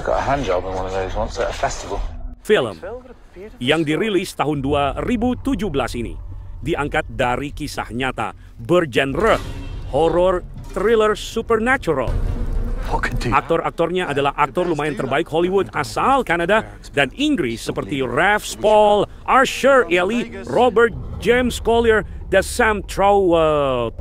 got a hand job in one of those once at a festival. Film yang dirilis tahun 2017 ini diangkat dari kisah nyata bergenre horror thriller supernatural. Aktor-aktornya adalah aktor lumayan terbaik Hollywood asal Kanada dan Inggris seperti Ralph Spall, Usher Ellie, Robert James Collier, dan Sam Trowell.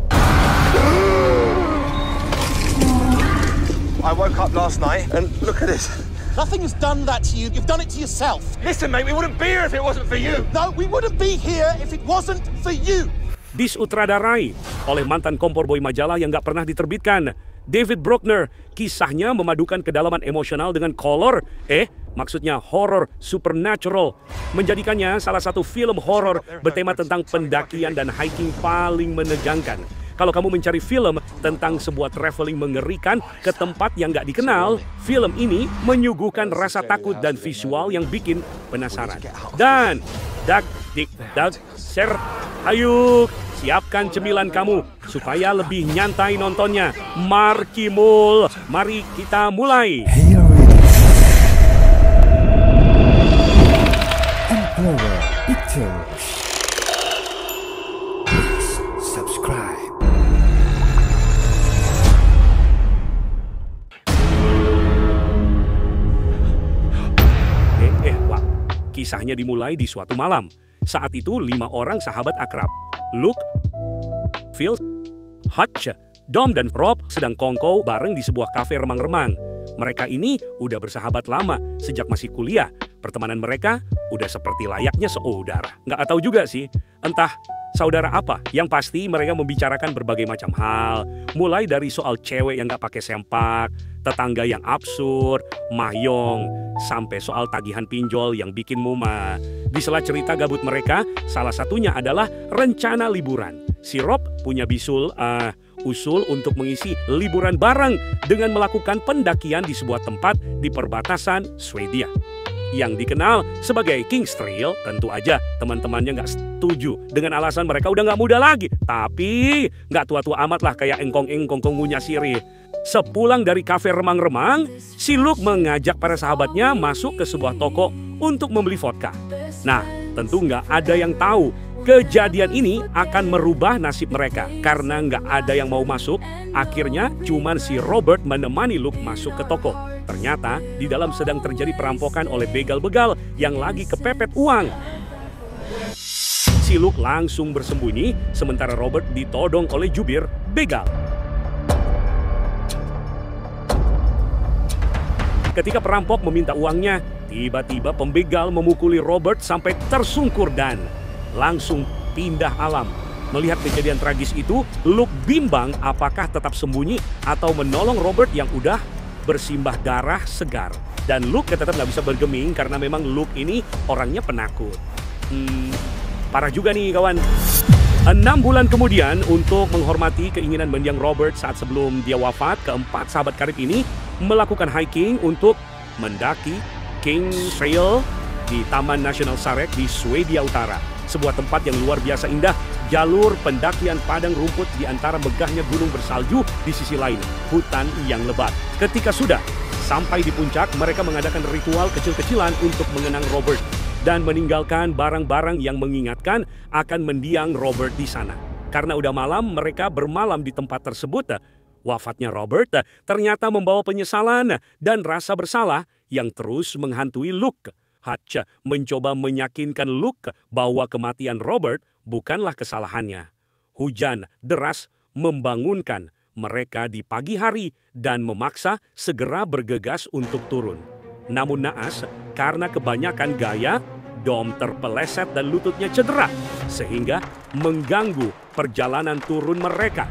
I woke up last night and look at this. Nothing has done that to you. You've done it to yourself. Listen, mate, we wouldn't be here if it wasn't for you. No, we wouldn't be here if it wasn't for you. Disutradarai oleh mantan kompor boy majalah yang gak pernah diterbitkan, David Bruckner. Kisahnya memadukan kedalaman emosional dengan kolor, maksudnya horror supernatural, menjadikannya salah satu film horor bertema tentang pendakian dan hiking paling menegangkan. Kalau kamu mencari film tentang sebuah traveling mengerikan ke tempat yang gak dikenal, film ini menyuguhkan rasa takut dan visual yang bikin penasaran. Dan, ayo siapkan cemilan kamu supaya lebih nyantai nontonnya. Markimul, mari kita mulai. Emperor Pictures. Please subscribe. Wah, kisahnya dimulai di suatu malam. Saat itu 5 orang sahabat akrab, Luke, Phil, Hutch, Dom, dan Rob sedang kongkow bareng di sebuah kafe remang-remang. Mereka ini udah bersahabat lama sejak masih kuliah. Pertemanan mereka udah seperti layaknya saudara. Nggak tahu juga sih, entah saudara apa. Yang pasti mereka membicarakan berbagai macam hal. Mulai dari soal cewek yang nggak pakai sempak, tetangga yang absurd, mahjong, sampai soal tagihan pinjol yang bikin mumet. Di sela cerita gabut mereka, salah satunya adalah rencana liburan. Si Rob punya usul untuk mengisi liburan bareng dengan melakukan pendakian di sebuah tempat di perbatasan Swedia yang dikenal sebagai King's Trail. Tentu aja teman-temannya nggak setuju dengan alasan mereka udah nggak muda lagi. Tapi nggak tua-tua amat lah kayak engkong-engkong ngunyah sirih. Sepulang dari kafe remang-remang, si Luke mengajak para sahabatnya masuk ke sebuah toko untuk membeli vodka. Nah, tentu nggak ada yang tahu kejadian ini akan merubah nasib mereka. Karena nggak ada yang mau masuk, akhirnya cuman si Robert menemani Luke masuk ke toko. Ternyata di dalam sedang terjadi perampokan oleh begal-begal yang lagi kepepet uang. Si Luke langsung bersembunyi, sementara Robert ditodong oleh jubir begal. Ketika perampok meminta uangnya, tiba-tiba pembegal memukuli Robert sampai tersungkur dan langsung pindah alam. Melihat kejadian tragis itu, Luke bimbang apakah tetap sembunyi atau menolong Robert yang udah bersimbah darah segar. Dan Luke tetap nggak bisa bergeming karena memang Luke ini orangnya penakut. Parah juga nih kawan. 6 bulan kemudian, untuk menghormati keinginan mendiang Robert saat sebelum dia wafat, keempat sahabat karib ini melakukan hiking untuk mendaki King's Trail di Taman Nasional Sarek di Swedia Utara. Sebuah tempat yang luar biasa indah, jalur pendakian padang rumput di antara megahnya gunung bersalju, di sisi lain hutan yang lebat. Ketika sudah sampai di puncak, mereka mengadakan ritual kecil-kecilan untuk mengenang Robert dan meninggalkan barang-barang yang mengingatkan akan mendiang Robert di sana. Karena udah malam, mereka bermalam di tempat tersebut. Wafatnya Robert ternyata membawa penyesalan dan rasa bersalah yang terus menghantui Luke. Hutch mencoba meyakinkan Luke bahwa kematian Robert bukanlah kesalahannya. Hujan deras membangunkan mereka di pagi hari dan memaksa segera bergegas untuk turun. Namun naas, karena kebanyakan gaya, Dom terpeleset dan lututnya cedera, sehingga mengganggu perjalanan turun mereka.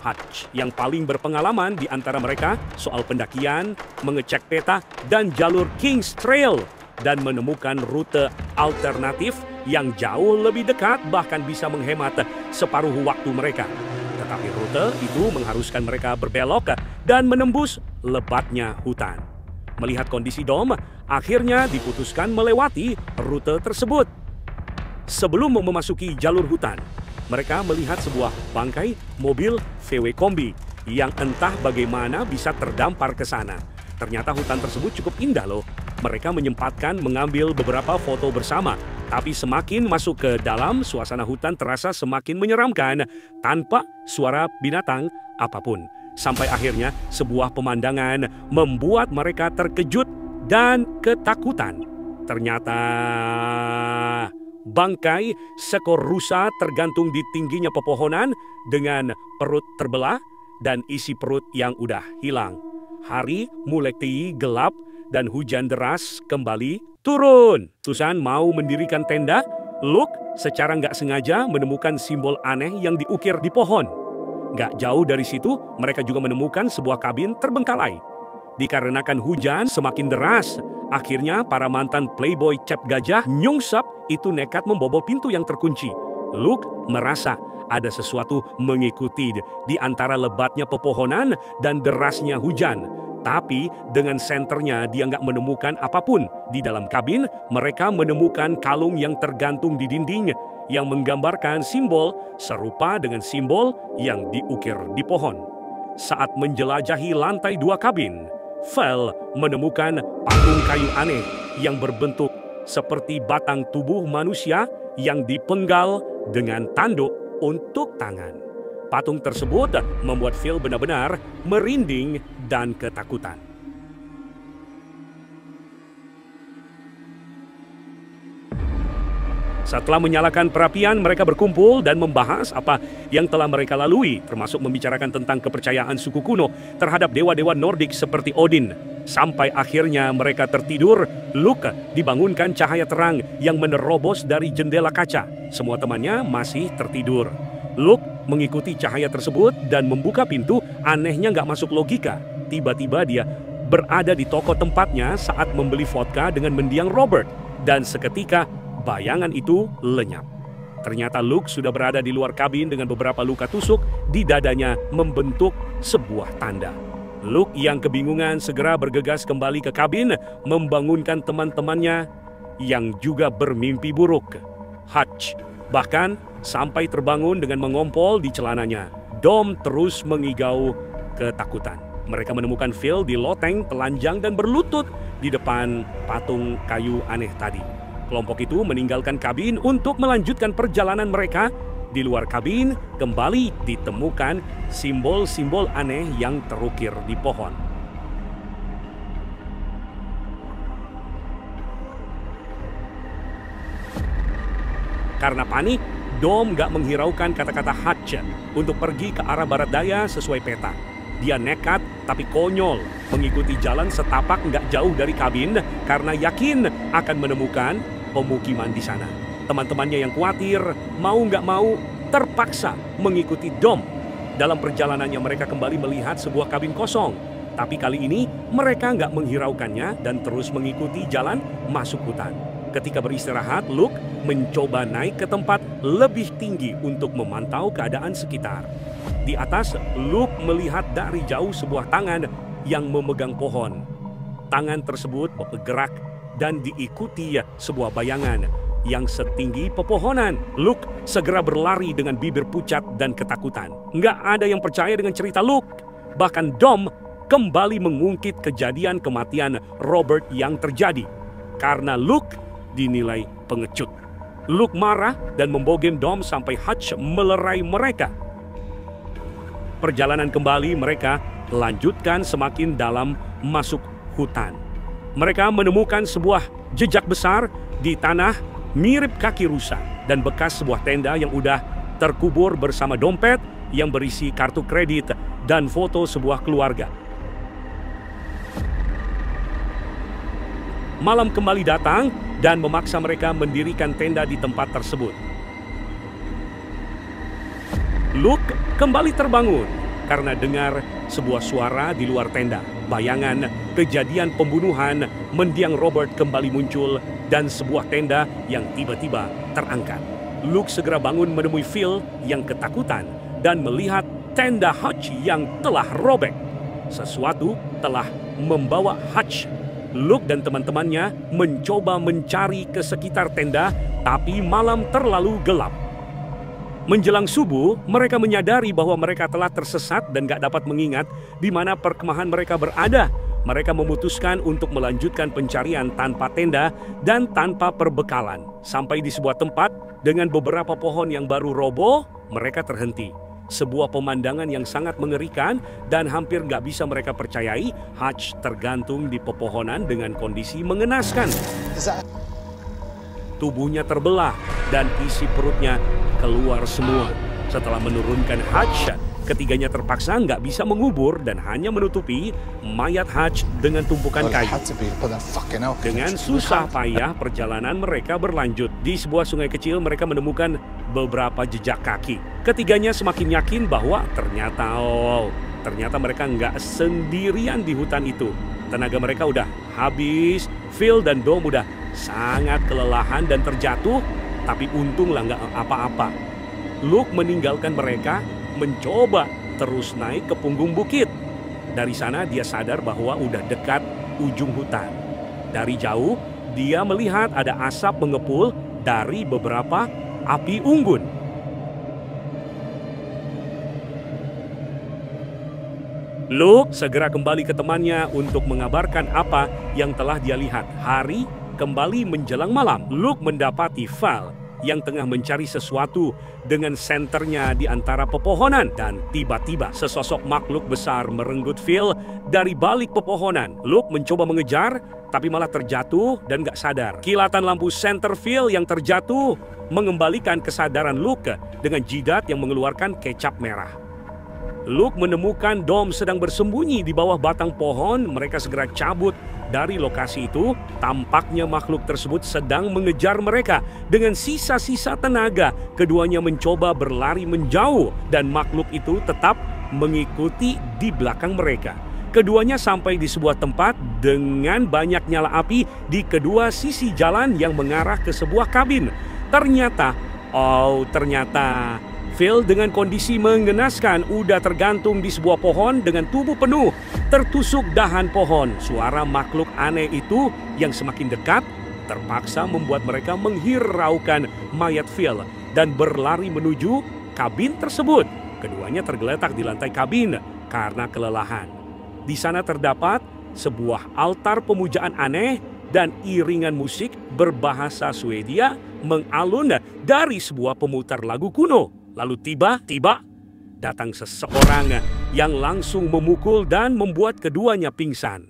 Hutch yang paling berpengalaman di antara mereka soal pendakian, mengecek peta, dan jalur King's Trail, dan menemukan rute alternatif yang jauh lebih dekat, bahkan bisa menghemat separuh waktu mereka. Tetapi rute itu mengharuskan mereka berbelok dan menembus lebatnya hutan. Melihat kondisi Dom, akhirnya diputuskan melewati rute tersebut. Sebelum memasuki jalur hutan, mereka melihat sebuah bangkai mobil VW Kombi yang entah bagaimana bisa terdampar ke sana. Ternyata hutan tersebut cukup indah loh. Mereka menyempatkan mengambil beberapa foto bersama. Tapi semakin masuk ke dalam, suasana hutan terasa semakin menyeramkan tanpa suara binatang apapun. Sampai akhirnya sebuah pemandangan membuat mereka terkejut dan ketakutan. Ternyata bangkai seekor rusa tergantung di tingginya pepohonan dengan perut terbelah dan isi perut yang udah hilang. Hari mulai gelap dan hujan deras kembali turun. Susan mau mendirikan tenda. Luke secara nggak sengaja menemukan simbol aneh yang diukir di pohon. Nggak jauh dari situ, mereka juga menemukan sebuah kabin terbengkalai. Dikarenakan hujan semakin deras, akhirnya para mantan playboy cap gajah nyungsep itu nekat membobol pintu yang terkunci. Luke merasa ada sesuatu mengikuti di antara lebatnya pepohonan dan derasnya hujan. Tapi dengan senternya dia nggak menemukan apapun. Di dalam kabin mereka menemukan kalung yang tergantung di dinding yang menggambarkan simbol serupa dengan simbol yang diukir di pohon. Saat menjelajahi lantai 2 kabin, Val menemukan patung kayu aneh yang berbentuk seperti batang tubuh manusia yang dipenggal dengan tanduk untuk tangan. Patung tersebut membuat Phil benar-benar merinding dan ketakutan. Setelah menyalakan perapian, mereka berkumpul dan membahas apa yang telah mereka lalui, termasuk membicarakan tentang kepercayaan suku kuno terhadap dewa-dewa Nordik seperti Odin. Sampai akhirnya mereka tertidur, Luke dibangunkan cahaya terang yang menerobos dari jendela kaca. Semua temannya masih tertidur. Luke mengikuti cahaya tersebut dan membuka pintu. Anehnya nggak masuk logika. Tiba-tiba dia berada di toko tempatnya saat membeli vodka dengan mendiang Robert. Dan seketika bayangan itu lenyap. Ternyata Luke sudah berada di luar kabin dengan beberapa luka tusuk di dadanya membentuk sebuah tanda. Luke yang kebingungan segera bergegas kembali ke kabin membangunkan teman-temannya yang juga bermimpi buruk. Hutch bahkan sampai terbangun dengan mengompol di celananya. Dom terus mengigau ketakutan. Mereka menemukan Phil di loteng telanjang dan berlutut di depan patung kayu aneh tadi. Kelompok itu meninggalkan kabin untuk melanjutkan perjalanan mereka. Di luar kabin kembali ditemukan simbol-simbol aneh yang terukir di pohon. Karena panik, Dom gak menghiraukan kata-kata Hutch untuk pergi ke arah barat daya sesuai peta. Dia nekat tapi konyol mengikuti jalan setapak gak jauh dari kabin karena yakin akan menemukan pemukiman di sana. Teman-temannya yang khawatir mau gak mau terpaksa mengikuti Dom. Dalam perjalanannya mereka kembali melihat sebuah kabin kosong. Tapi kali ini mereka gak menghiraukannya dan terus mengikuti jalan masuk hutan. Ketika beristirahat, Luke mencoba naik ke tempat lebih tinggi untuk memantau keadaan sekitar. Di atas, Luke melihat dari jauh sebuah tangan yang memegang pohon. Tangan tersebut bergerak dan diikuti sebuah bayangan yang setinggi pepohonan. Luke segera berlari dengan bibir pucat dan ketakutan. Nggak ada yang percaya dengan cerita Luke. Bahkan Dom kembali mengungkit kejadian kematian Robert yang terjadi. Karena Luke dinilai pengecut. Luke marah dan membogem Dom sampai Hutch melerai mereka. Perjalanan kembali mereka lanjutkan semakin dalam masuk hutan. Mereka menemukan sebuah jejak besar di tanah mirip kaki rusa dan bekas sebuah tenda yang udah terkubur bersama dompet yang berisi kartu kredit dan foto sebuah keluarga. Malam kembali datang dan memaksa mereka mendirikan tenda di tempat tersebut. Luke kembali terbangun karena dengar sebuah suara di luar tenda. Bayangan kejadian pembunuhan mendiang Robert kembali muncul dan sebuah tenda yang tiba-tiba terangkat. Luke segera bangun menemui Phil yang ketakutan dan melihat tenda Hutch yang telah robek. Sesuatu telah membawa Hutch. Luke dan teman-temannya mencoba mencari ke sekitar tenda, tapi malam terlalu gelap. Menjelang subuh, mereka menyadari bahwa mereka telah tersesat dan gak dapat mengingat di mana perkemahan mereka berada. mereka memutuskan untuk melanjutkan pencarian tanpa tenda dan tanpa perbekalan. Sampai di sebuah tempat dengan beberapa pohon yang baru roboh, mereka terhenti. Sebuah pemandangan yang sangat mengerikan dan hampir nggak bisa mereka percayai. Hutch tergantung di pepohonan dengan kondisi mengenaskan. Tubuhnya terbelah dan isi perutnya keluar semua. Setelah menurunkan Hutch, ketiganya terpaksa nggak bisa mengubur dan hanya menutupi mayat Hutch dengan tumpukan kayu. Dengan susah payah perjalanan mereka berlanjut. Di sebuah sungai kecil mereka menemukan beberapa jejak kaki. Ketiganya semakin yakin bahwa ternyata mereka nggak sendirian di hutan itu. Tenaga mereka udah habis. Phil dan Dom udah sangat kelelahan dan terjatuh, tapi untunglah nggak apa-apa. Luke meninggalkan mereka, mencoba terus naik ke punggung bukit. Dari sana dia sadar bahwa udah dekat ujung hutan. Dari jauh, dia melihat ada asap mengepul dari beberapa api unggun. Luke segera kembali ke temannya untuk mengabarkan apa yang telah dia lihat. Hari kembali menjelang malam. Luke mendapati Val yang tengah mencari sesuatu dengan senternya di antara pepohonan. Dan tiba-tiba sesosok makhluk besar merenggut Phil dari balik pepohonan. Luke mencoba mengejar, tapi malah terjatuh dan gak sadar. Kilatan lampu senter Phil yang terjatuh mengembalikan kesadaran Luke dengan jidat yang mengeluarkan kecap merah. Luke menemukan Dom sedang bersembunyi di bawah batang pohon. Mereka segera cabut dari lokasi itu. Tampaknya makhluk tersebut sedang mengejar mereka. Dengan sisa-sisa tenaga, keduanya mencoba berlari menjauh dan makhluk itu tetap mengikuti di belakang mereka. Keduanya sampai di sebuah tempat dengan banyak nyala api di kedua sisi jalan yang mengarah ke sebuah kabin. Ternyata Phil dengan kondisi mengenaskan udah tergantung di sebuah pohon dengan tubuh penuh tertusuk dahan pohon. Suara makhluk aneh itu yang semakin dekat terpaksa membuat mereka menghiraukan mayat Phil dan berlari menuju kabin tersebut. Keduanya tergeletak di lantai kabin karena kelelahan. Di sana terdapat sebuah altar pemujaan aneh dan iringan musik berbahasa Swedia mengalun dari sebuah pemutar lagu kuno. Lalu tiba-tiba datang seseorang yang langsung memukul dan membuat keduanya pingsan.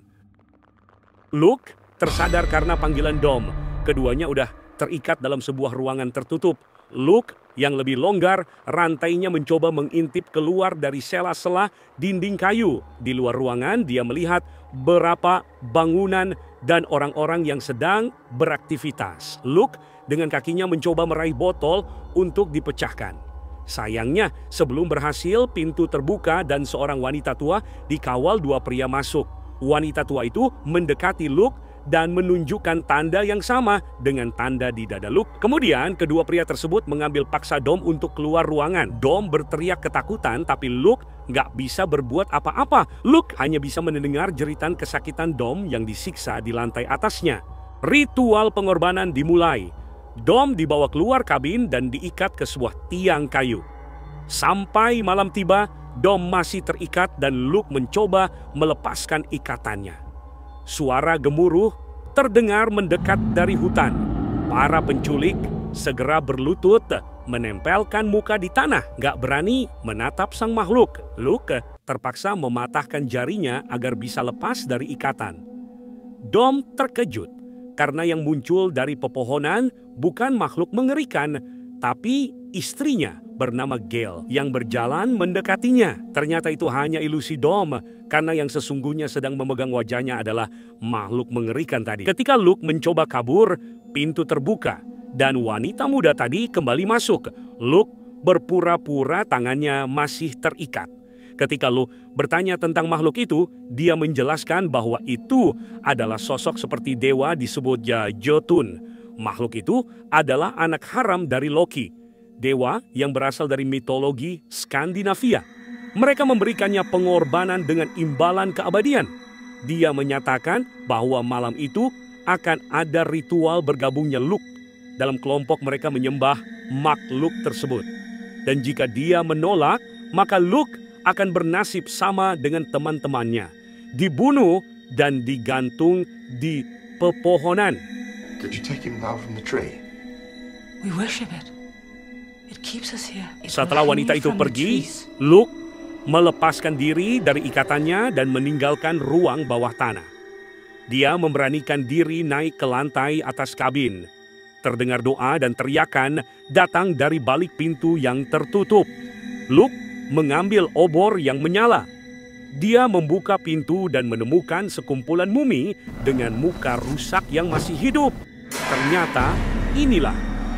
Luke tersadar karena panggilan Dom. Keduanya udah terikat dalam sebuah ruangan tertutup. Luke yang lebih longgar, rantainya mencoba mengintip keluar dari sela-sela dinding kayu. Di luar ruangan dia melihat beberapa bangunan dan orang-orang yang sedang beraktivitas. Luke dengan kakinya mencoba meraih botol untuk dipecahkan. Sayangnya, sebelum berhasil, pintu terbuka dan seorang wanita tua dikawal dua pria masuk. Wanita tua itu mendekati Luke dan menunjukkan tanda yang sama dengan tanda di dada Luke. Kemudian, kedua pria tersebut mengambil paksa Dom untuk keluar ruangan. Dom berteriak ketakutan, tapi Luke nggak bisa berbuat apa-apa. Luke hanya bisa mendengar jeritan kesakitan Dom yang disiksa di lantai atasnya. Ritual pengorbanan dimulai. Dom dibawa keluar kabin dan diikat ke sebuah tiang kayu. Sampai malam tiba, Dom masih terikat dan Luke mencoba melepaskan ikatannya. Suara gemuruh terdengar mendekat dari hutan. Para penculik segera berlutut, menempelkan muka di tanah, gak berani menatap sang makhluk. Luke terpaksa mematahkan jarinya agar bisa lepas dari ikatan. Dom terkejut karena yang muncul dari pepohonan bukan makhluk mengerikan, tapi istrinya bernama Gail yang berjalan mendekatinya. Ternyata itu hanya ilusi Dom, karena yang sesungguhnya sedang memegang wajahnya adalah makhluk mengerikan tadi. Ketika Luke mencoba kabur, pintu terbuka dan wanita muda tadi kembali masuk. Luke berpura-pura tangannya masih terikat. Ketika Luke bertanya tentang makhluk itu, dia menjelaskan bahwa itu adalah sosok seperti dewa disebut Jotun. Makhluk itu adalah anak haram dari Loki, dewa yang berasal dari mitologi Skandinavia. Mereka memberikannya pengorbanan dengan imbalan keabadian. Dia menyatakan bahwa malam itu akan ada ritual bergabungnya Luke. Dalam kelompok mereka menyembah makhluk tersebut. Dan jika dia menolak, maka Luke akan bernasib sama dengan teman-temannya, dibunuh dan digantung di pepohonan. Did you take him down from the tree? We worship it. It keeps us here. Setelah wanita itu pergi, Luke melepaskan diri dari ikatannya dan meninggalkan ruang bawah tanah. Dia memberanikan diri naik ke lantai atas kabin. Terdengar doa dan teriakan datang dari balik pintu yang tertutup. Luke mengambil obor yang menyala. Dia membuka pintu dan menemukan sekumpulan mumi dengan muka rusak yang masih hidup. Ternyata inilah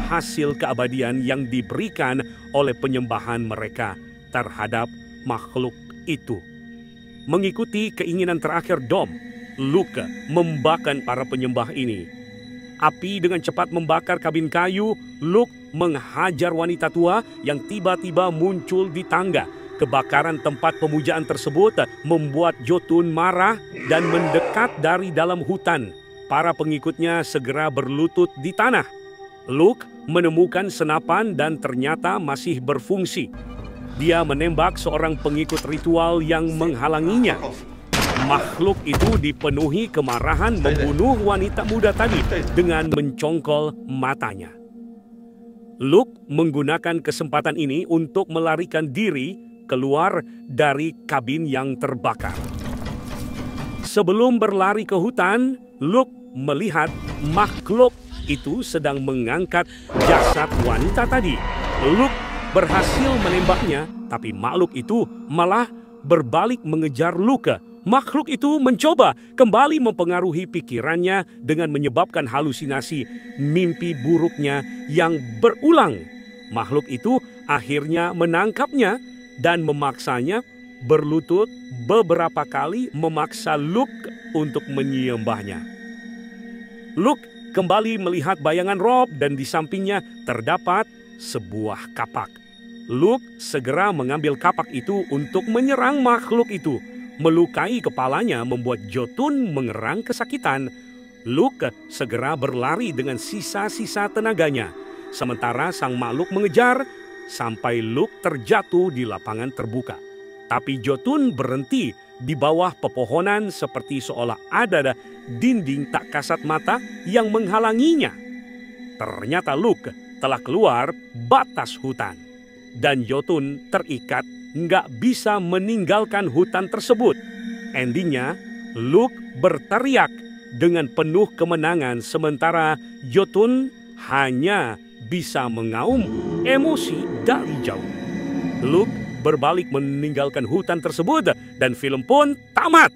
hasil keabadian yang diberikan oleh penyembahan mereka terhadap makhluk itu. Mengikuti keinginan terakhir Dom, Luke membakar para penyembah ini. Api dengan cepat membakar kabin kayu. Luke menghajar wanita tua yang tiba-tiba muncul di tangga. Kebakaran tempat pemujaan tersebut membuat Jotun marah dan mendekat dari dalam hutan. Para pengikutnya segera berlutut di tanah. Luke menemukan senapan dan ternyata masih berfungsi. Dia menembak seorang pengikut ritual yang menghalanginya. Makhluk itu dipenuhi kemarahan membunuh wanita muda tadi dengan mencongkol matanya. Luke menggunakan kesempatan ini untuk melarikan diri keluar dari kabin yang terbakar. Sebelum berlari ke hutan, Luke melihat makhluk itu sedang mengangkat jasad wanita tadi. Luke berhasil menembaknya, tapi makhluk itu malah berbalik mengejar Luke. Makhluk itu mencoba kembali mempengaruhi pikirannya dengan menyebabkan halusinasi mimpi buruknya yang berulang. Makhluk itu akhirnya menangkapnya dan memaksanya berlutut beberapa kali, memaksa Luke untuk menyembahnya. Luke kembali melihat bayangan Rob dan di sampingnya terdapat sebuah kapak. Luke segera mengambil kapak itu untuk menyerang makhluk itu. Melukai kepalanya membuat Jotun mengerang kesakitan. Luke segera berlari dengan sisa-sisa tenaganya. Sementara sang makhluk mengejar sampai Luke terjatuh di lapangan terbuka. Tapi Jotun berhenti di bawah pepohonan seperti seolah ada dinding tak kasat mata yang menghalanginya. Ternyata Luke telah keluar batas hutan. Dan Jotun terikat nggak bisa meninggalkan hutan tersebut. Endingnya, Luke berteriak dengan penuh kemenangan sementara Jotun hanya bisa mengaum emosi dari jauh. Luke berbalik meninggalkan hutan tersebut dan film pun tamat.